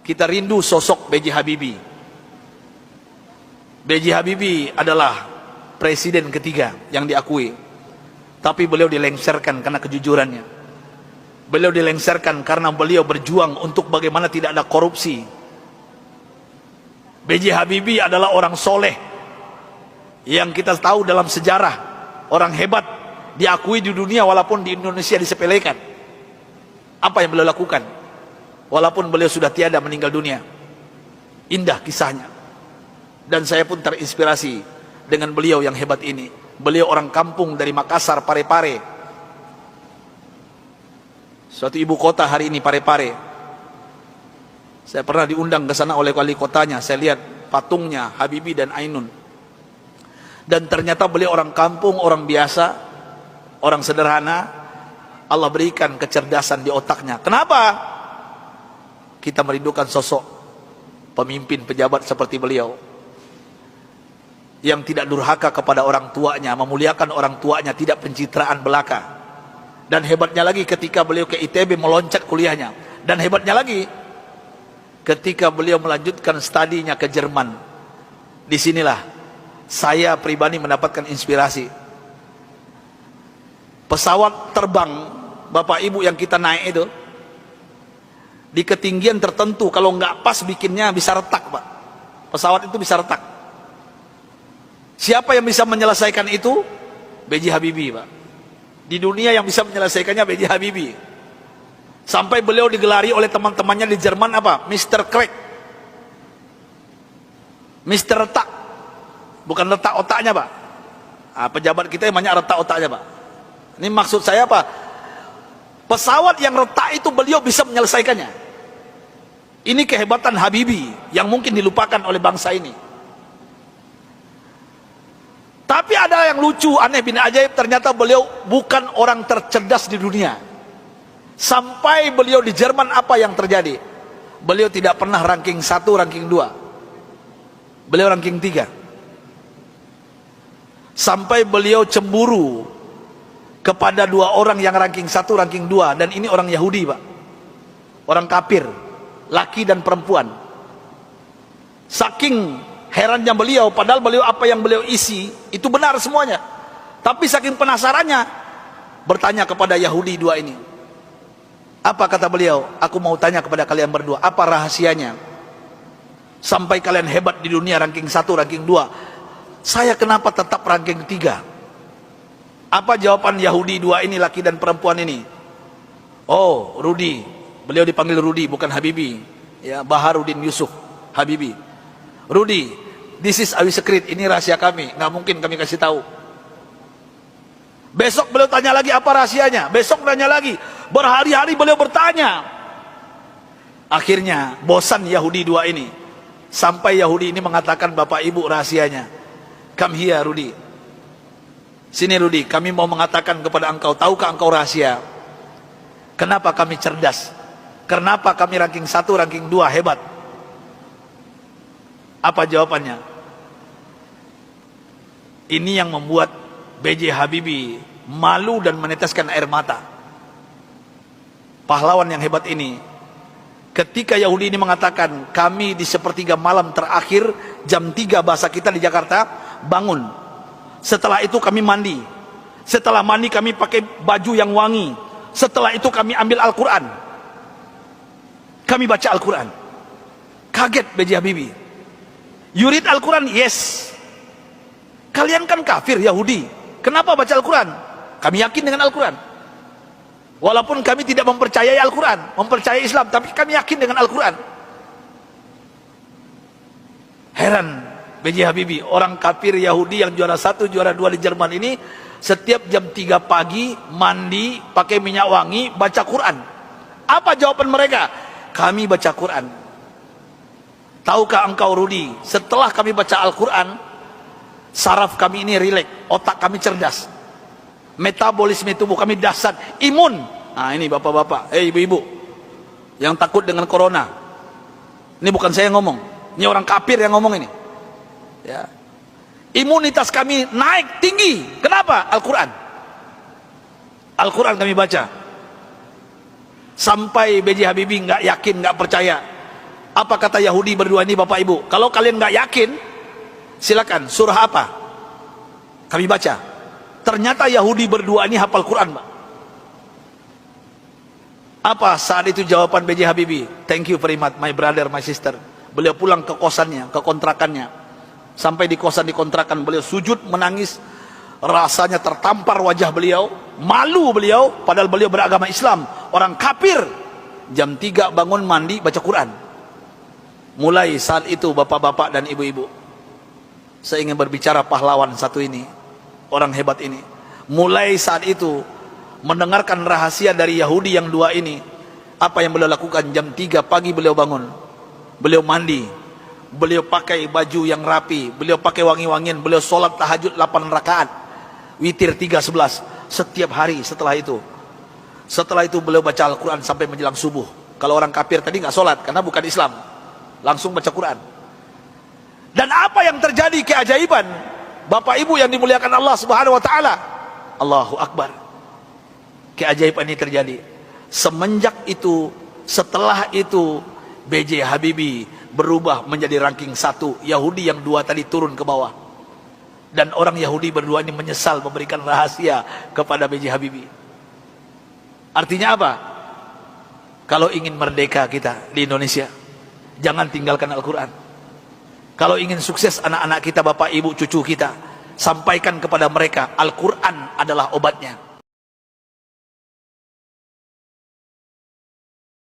kita rindu sosok B.J. Habibie. B.J. Habibie adalah presiden ketiga yang diakui, tapi beliau dilengsarkan karena kejujurannya. Beliau dilengsarkan karena beliau berjuang untuk bagaimana tidak ada korupsi. B.J. Habibie adalah orang soleh yang kita tahu dalam sejarah, orang hebat, diakui di dunia walaupun di Indonesia disepelekan. Apa yang beliau lakukan walaupun beliau sudah tiada, meninggal dunia? Indah kisahnya, dan saya pun terinspirasi dengan beliau yang hebat ini. Beliau orang kampung dari Makassar, Parepare, suatu ibu kota hari ini, Parepare. Saya pernah diundang ke sana oleh wali kotanya. Saya lihat patungnya Habibie dan Ainun, dan ternyata beliau orang kampung, orang biasa, orang sederhana. Allah berikan kecerdasan di otaknya. Kenapa kita merindukan sosok pemimpin pejabat seperti beliau, yang tidak durhaka kepada orang tuanya, memuliakan orang tuanya, tidak pencitraan belaka. Dan hebatnya lagi ketika beliau ke ITB meloncat kuliahnya. Dan hebatnya lagi ketika beliau melanjutkan studinya ke Jerman. Disinilah saya pribadi mendapatkan inspirasi. Pesawat terbang Bapak Ibu yang kita naik itu, di ketinggian tertentu kalau nggak pas bikinnya bisa retak, Pak. Pesawat itu bisa retak. Siapa yang bisa menyelesaikan itu? B.J. Habibie, Pak. Di dunia yang bisa menyelesaikannya B.J. Habibie. Sampai beliau digelari oleh teman-temannya di Jerman apa? Mr. Crack, Mr. Retak. Bukan letak otaknya, Pak. Nah, pejabat kita yang banyak retak otaknya, Pak. Ini maksud saya apa? Pesawat yang retak itu beliau bisa menyelesaikannya. Ini kehebatan Habibie yang mungkin dilupakan oleh bangsa ini. Tapi ada yang lucu, aneh bin ajaib, ternyata beliau bukan orang tercerdas di dunia. Sampai beliau di Jerman, apa yang terjadi? Beliau tidak pernah ranking 1, ranking 2. Beliau ranking 3. Sampai beliau cemburu kepada 2 orang yang ranking 1, ranking 2, dan ini orang Yahudi, Pak. Orang kafir, laki dan perempuan. Saking herannya beliau, padahal beliau apa yang beliau isi itu benar semuanya. Tapi saking penasarannya, bertanya kepada Yahudi 2 ini. Apa kata beliau? Aku mau tanya kepada kalian berdua, apa rahasianya sampai kalian hebat di dunia, ranking 1, ranking 2? Saya kenapa tetap ranking 3? Apa jawaban Yahudi 2 ini, laki dan perempuan ini? Oh, Rudi. Beliau dipanggil Rudi, bukan Habibie. Ya, Baharudin Yusuf Habibie. Rudi, this is our secret. Ini rahasia kami, nggak mungkin kami kasih tahu. Besok beliau tanya lagi, apa rahasianya? Besok tanya lagi. Berhari-hari beliau bertanya. Akhirnya bosan Yahudi 2 ini. Sampai Yahudi ini mengatakan, Bapak Ibu, rahasianya. Come here, Rudi. Sini Rudi, kami mau mengatakan kepada engkau, tahukah engkau rahasia kenapa kami cerdas? Kenapa kami ranking 1, ranking 2 hebat? Apa jawabannya? Ini yang membuat B.J. Habibie malu dan meneteskan air mata. Pahlawan yang hebat ini, ketika Yahudi ini mengatakan, kami di sepertiga malam terakhir, jam 3 bahasa kita di Jakarta, bangun. Setelah itu kami mandi. Setelah mandi kami pakai baju yang wangi. Setelah itu kami ambil Al-Quran. Kami baca Al-Quran. Kaget B.J. Habibie. You read Al-Quran? Yes. Kalian kan kafir Yahudi, kenapa baca Al-Quran? Kami yakin dengan Al-Quran. Walaupun kami tidak mempercayai Al-Quran, mempercayai Islam, tapi kami yakin dengan Al-Quran. Heran B.J. Habibie, orang kafir Yahudi yang juara 1, juara 2 di Jerman ini, setiap jam 3 pagi mandi, pakai minyak wangi, baca Quran. Apa jawaban mereka? Kami baca Quran. Tahukah engkau Rudi, setelah kami baca Al-Quran, saraf kami ini rileks, otak kami cerdas, metabolisme tubuh kami dahsyat, imun. Nah ini bapak-bapak, ibu-ibu yang takut dengan corona, ini bukan saya yang ngomong, ini orang kafir yang ngomong ini ya. Imunitas kami naik tinggi, kenapa? Al-Quran. Al-Quran kami baca. Sampai B.J. Habibie nggak yakin, nggak percaya. Apa kata Yahudi berdua ini Bapak Ibu? Kalau kalian nggak yakin, silakan. Surah apa? Kami baca. Ternyata Yahudi berdua ini hafal Quran, Pak. Apa saat itu jawaban B.J. Habibie? Thank you very much, my brother, my sister. Beliau pulang ke kosannya, ke kontrakannya. Sampai di kosan, di kontrakan, beliau sujud menangis. Rasanya tertampar wajah beliau, malu beliau, padahal beliau beragama Islam, orang kafir. Jam 3 bangun mandi baca Quran. Mulai saat itu bapak-bapak dan ibu-ibu, saya ingin berbicara pahlawan satu ini, orang hebat ini. Mulai saat itu mendengarkan rahasia dari Yahudi yang dua ini, apa yang beliau lakukan? Jam 3 pagi beliau bangun, beliau mandi, beliau pakai baju yang rapi, beliau pakai wangi-wangian, beliau sholat tahajud 8 rakaat, witir 3:11 setiap hari. Setelah itu beliau baca Al-Quran sampai menjelang subuh. Kalau orang kafir tadi nggak sholat karena bukan Islam, langsung baca Quran. Dan apa yang terjadi keajaiban, Bapak Ibu yang dimuliakan Allah Subhanahu wa taala, Allahu Akbar. Keajaiban ini terjadi. Semenjak itu, setelah itu, B.J. Habibie berubah menjadi ranking 1. Yahudi yang 2 tadi turun ke bawah. Dan orang Yahudi berdua ini menyesal memberikan rahasia kepada B.J. Habibie. Artinya apa? Kalau ingin merdeka kita di Indonesia, jangan tinggalkan Al-Quran. Kalau ingin sukses anak-anak kita, bapak, ibu, cucu kita, sampaikan kepada mereka Al-Quran adalah obatnya.